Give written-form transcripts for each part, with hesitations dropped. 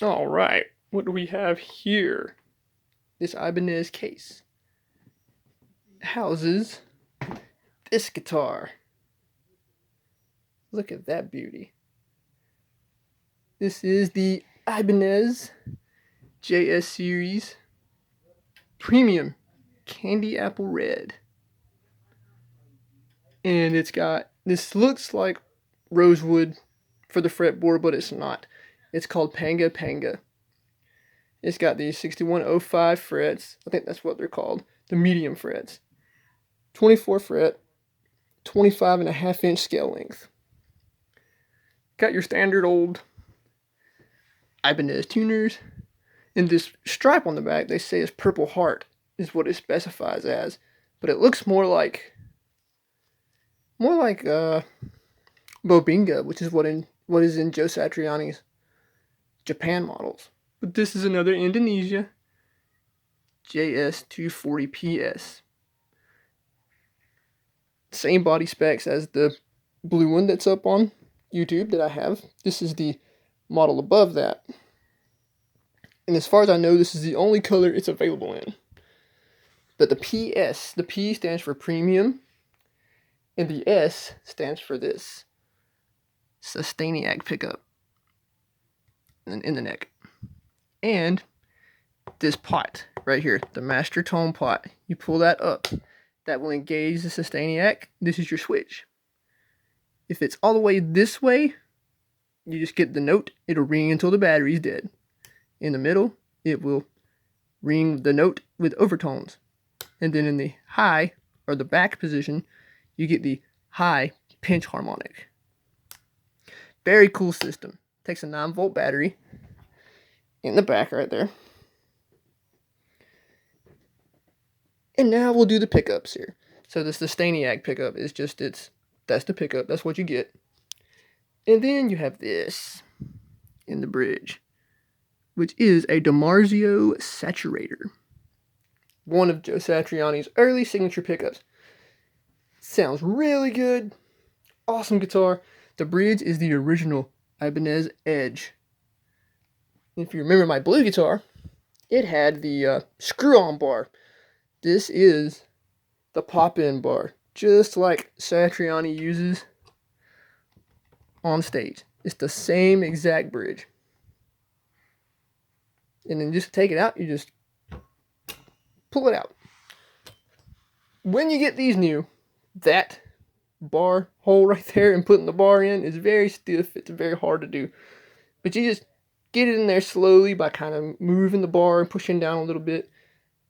All right, what do we have here? This Ibanez case houses this guitar. Look at that beauty. This is the Ibanez JS Series Premium Candy Apple Red. And it's got, this looks like rosewood for the fretboard, but it's not. It's called Panga Panga. It's got these 6105 frets. I think that's what they're called. The medium frets. 24 fret, 25.5-inch scale length. Got your standard old Ibanez tuners. And this stripe on the back, they say is Purple Heart, is what it specifies as. But it looks more like Bobinga, which is what is in Joe Satriani's Japan models. But this is another Indonesia JS240PS. Same body specs as the blue one that's up on YouTube that I have. This is the model above that. And as far as I know, this is the only color it's available in. But the PS, the P stands for premium, and the S stands for this Sustainiac pickup in the neck. And this pot right here, the master tone pot, you pull that up. That will engage the Sustainiac. This is your switch. If it's all the way this way, you just get the note. It'll ring until the battery's dead. In the middle, it will ring the note with overtones. And then in the high, or the back position, you get the high pinch harmonic. Very cool system. Takes a 9-volt battery in the back right there. And now we'll do the pickups here. So the Sustainiac pickup is just that's the pickup. That's what you get. And then you have this in the bridge, which is a DiMarzio saturator. One of Joe Satriani's early signature pickups. Sounds really good. Awesome guitar. The bridge is the original Ibanez Edge. If you remember my blue guitar, it had the screw-on bar. This is the pop-in bar, just like Satriani uses on stage. It's the same exact bridge. And then just take it out, you just pull it out. When you get these new, that bar hole right there and putting the bar in is very stiff. It's very hard to do. But you just get it in there slowly by kind of moving the bar and pushing down a little bit.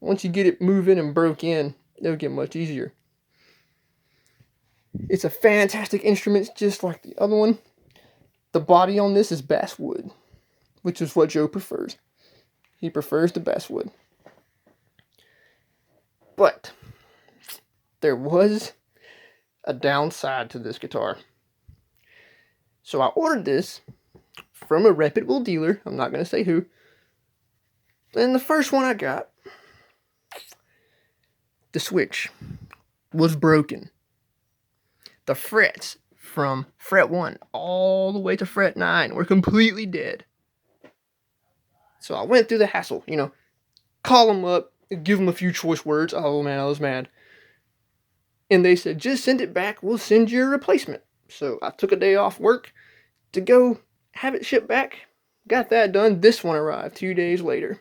Once you get it moving and broke in, it'll get much easier. It's a fantastic instrument, just like the other one. The body on this is basswood, which is what Joe prefers. He prefers the basswood. But there was a downside to this guitar. So I ordered this from a reputable dealer. I'm not going to say who. And the first one I got, the switch was broken. The frets from fret 1 all the way to fret 9 were completely dead. So I went through the hassle, call them up, give them a few choice words. Oh man, I was mad. And they said, just send it back, we'll send you a replacement. So I took a day off work to go have it shipped back. Got that done. This one arrived 2 days later.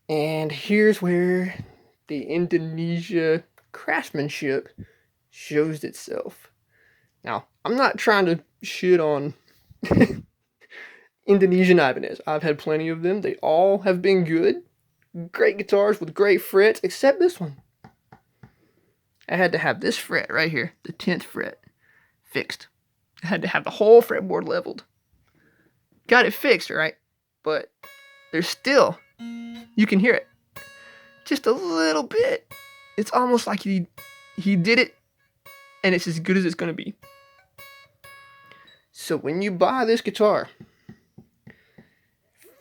And here's where the Indonesia craftsmanship shows itself. Now, I'm not trying to shit on Indonesian Ibanez. I've had plenty of them. They all have been good. Great guitars with great frets, except this one. I had to have this fret right here, the 10th fret, fixed. I had to have the whole fretboard leveled. Got it fixed, right? But there's still, you can hear it. Just a little bit. It's almost like he did it, and it's as good as it's going to be. So when you buy this guitar,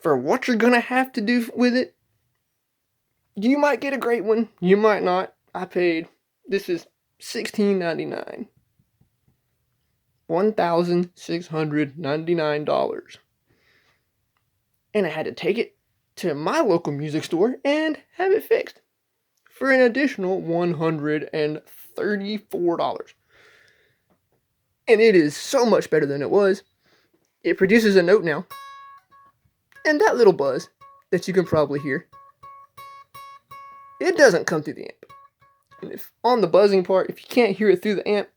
for what you're going to have to do with it, you might get a great one. You might not. I paid, this is $16.99. $1,699. And I had to take it to my local music store and have it fixed for an additional $134. And it is so much better than it was. It produces a note now. And that little buzz that you can probably hear, it doesn't come through the amp. And if on the buzzing part, if you can't hear it through the amp,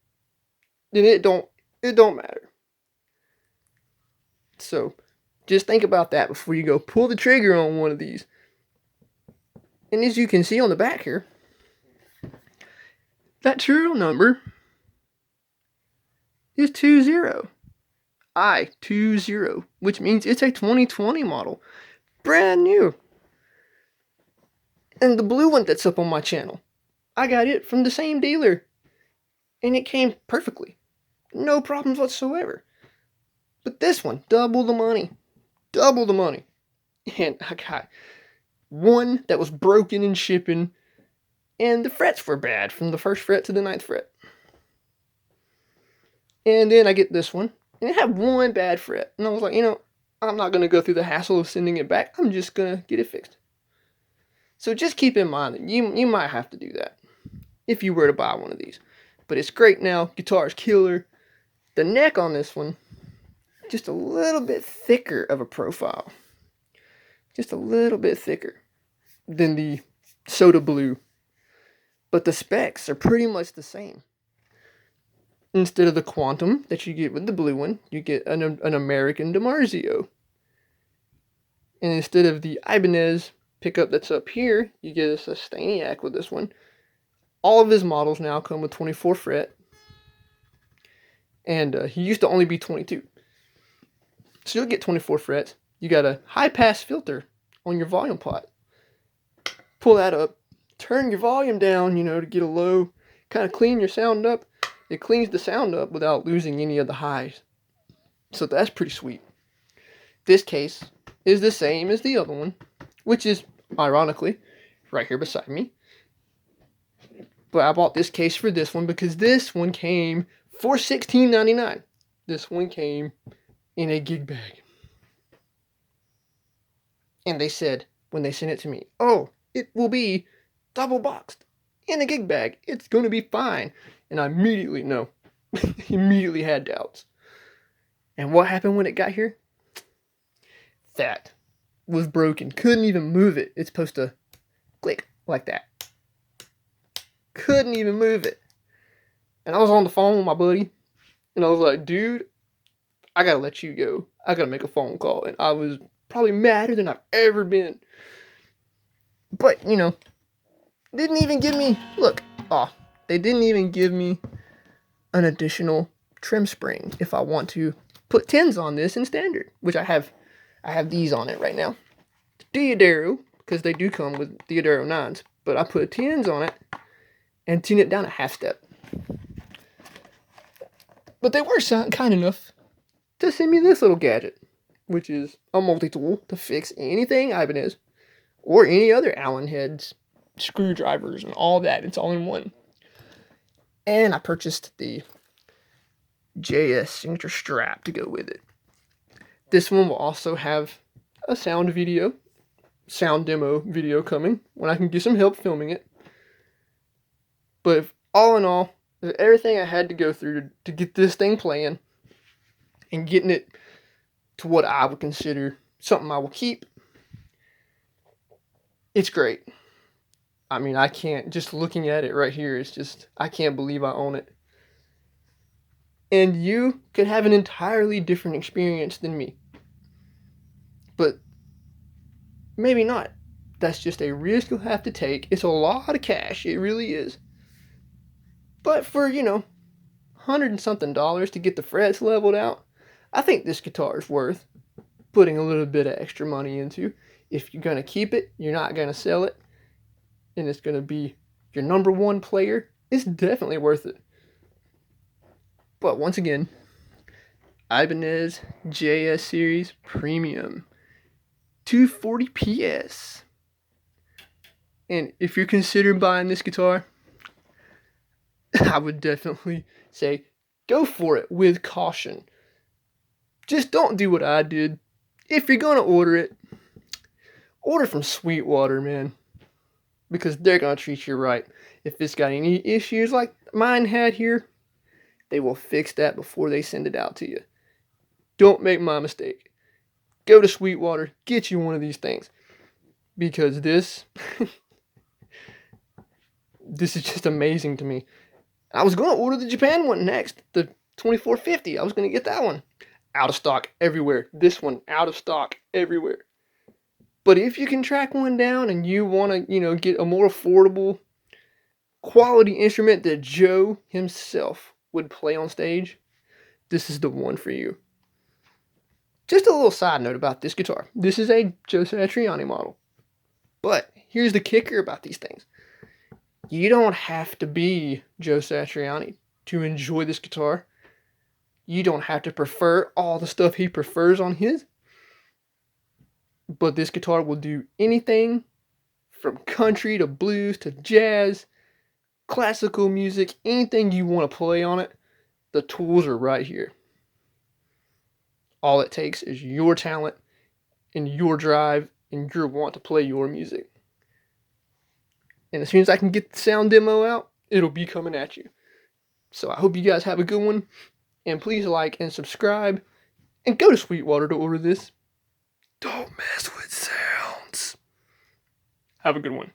then it don't matter. So just think about that before you go pull the trigger on one of these. And as you can see on the back here, that serial number is 20. I20, which means it's a 2020 model. Brand new. And the blue one that's up on my channel, I got it from the same dealer. And it came perfectly. No problems whatsoever. But this one, double the money. Double the money. And I got one that was broken in shipping. And the frets were bad from the 1st fret to the 9th fret. And then I get this one. And it had one bad fret. And I was like, I'm not going to go through the hassle of sending it back. I'm just going to get it fixed. So just keep in mind that you might have to do that if you were to buy one of these. But it's great now. Guitar is killer. The neck on this one, just a little bit thicker of a profile. Just a little bit thicker than the Soda Blue. But the specs are pretty much the same. Instead of the Quantum that you get with the blue one, you get an American DiMarzio. And instead of the Ibanez pickup that's up here, you get a Sustainiac with this one. All of his models now come with 24 fret. And he used to only be 22. So you'll get 24 frets. You got a high pass filter on your volume pot. Pull that up. Turn your volume down, to get a low. Kind of clean your sound up. It cleans the sound up without losing any of the highs. So that's pretty sweet. This case is the same as the other one, which is, ironically, right here beside me. But I bought this case for this one because this one came for $16.99. This one came in a gig bag. And they said, when they sent it to me, oh, it will be double boxed in a gig bag. It's going to be fine. And I immediately immediately had doubts. And what happened when it got here? That was broken. Couldn't even move it. It's supposed to click like that. Couldn't even move it. And I was on the phone with my buddy. And I was like, dude, I gotta let you go. I gotta make a phone call. And I was probably madder than I've ever been. But, didn't even give me, they didn't even give me an additional trim spring if I want to put 10s on this in standard, which I have these on it right now. Diodero, because they do come with Diodero 9s, but I put 10s on it and tune it down a half step. But they were kind enough to send me this little gadget, which is a multi-tool to fix anything Ibanez or any other Allen heads, screwdrivers, and all that. It's all in one. And I purchased the JS signature strap to go with it. This one will also have a sound demo video coming when I can get some help filming it. But all in all, everything I had to go through to get this thing playing and getting it to what I would consider something I will keep, it's great. I mean, I can't, just looking at it right here, it's just, I can't believe I own it. And you could have an entirely different experience than me. But maybe not. That's just a risk you'll have to take. It's a lot of cash, it really is. But for, $100 and something to get the frets leveled out, I think this guitar is worth putting a little bit of extra money into. If you're going to keep it, you're not going to sell it, and it's going to be your number one player, it's definitely worth it. But once again, Ibanez JS Series Premium 240PS. And if you're considering buying this guitar, I would definitely say go for it with caution. Just don't do what I did. If you're going to order it, order from Sweetwater, man, because they're going to treat you right. If it's got any issues like mine had here, they will fix that before they send it out to you. Don't make my mistake. Go to Sweetwater, get you one of these things, because this is just amazing to me. I was going to order the Japan one next, the 2450. I was going to get that one. Out of stock everywhere. This one, out of stock everywhere. But if you can track one down and you want to, get a more affordable quality instrument that Joe himself would play on stage, this is the one for you. Just a little side note about this guitar. This is a Joe Satriani model. But here's the kicker about these things. You don't have to be Joe Satriani to enjoy this guitar. You don't have to prefer all the stuff he prefers on his. But this guitar will do anything from country to blues to jazz, classical music, anything you want to play on it. The tools are right here. All it takes is your talent and your drive and your want to play your music. And as soon as I can get the sound demo out, it'll be coming at you. So I hope you guys have a good one. And please like and subscribe. And go to Sweetwater to order this. Don't mess with sounds. Have a good one.